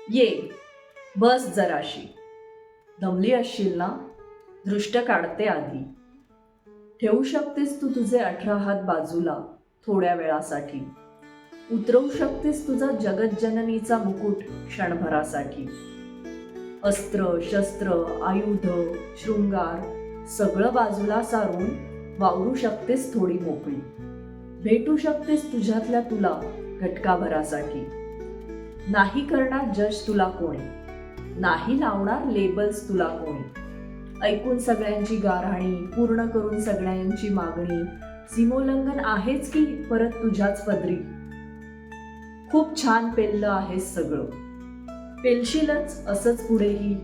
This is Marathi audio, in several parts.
ये बस जराशी. दमली असशील ना? दृष्ट काढते आधी. ठेवू शकतेस तू तुझे 18 हात बाजूला थोड्या वेळासाठी. उतरवू शकतेस तुझा जगज्जननीचा मुकुट क्षणभरासाठी. अस्त्र शस्त्र आयुध शृंगार सगळं बाजूला सारून वावरू शकतेस थोडी मोकळी. भेटू शकतेस तुझ्यातल्या तुला घटकाभरासाठी. नाही करणार जज तुला कोणी, नाही लावणार लेबल्स तुला कोणी. ऐकून सगळ्यांची गाऱ्हाणी, पूर्ण करून सगळ्यांची मागणी. सीमोल्लंघन आहेच की परत तुझ्याच पदरी. खूप छान पेललं आहेस सगळं, पेलशीलच असंच पुढेही.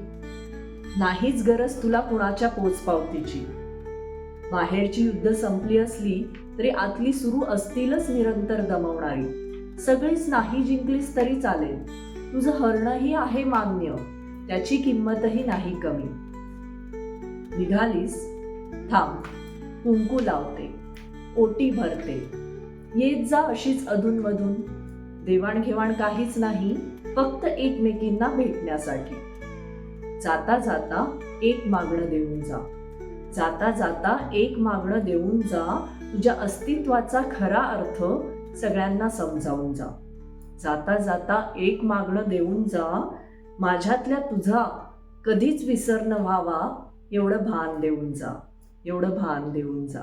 नाहीच गरज तुला कुणाच्या पोचपावतीची. बाहेरची युद्ध संपली असली तरी आतली सुरू असतीलच निरंतर दमवणारी. सगळीच नाही जिंकलीस तरी चालेल, तुझं हरणंही आहे मान्य, त्याची किंमतही नाही कमी. निघालीस? थांब, कुंकू लावते, ओटी भरते. येत जा अशीच अधूनमधून. देवाणघेवाण काहीच नाही, फक्त एकमेकींना भेटण्यासाठी. जाता जाता एक मागणं देऊन जा. जाता जाता एक मागणं देऊन जा. तुझ्या अस्तित्वाचा खरा अर्थ सगळ्यांना समजावून जा. जाता जाता एक मागणं देऊन जा. माझ्यातल्या तुझा कधीच विसर न व्हावा एवढं भान देऊन जा, एवढं भान देऊन जा.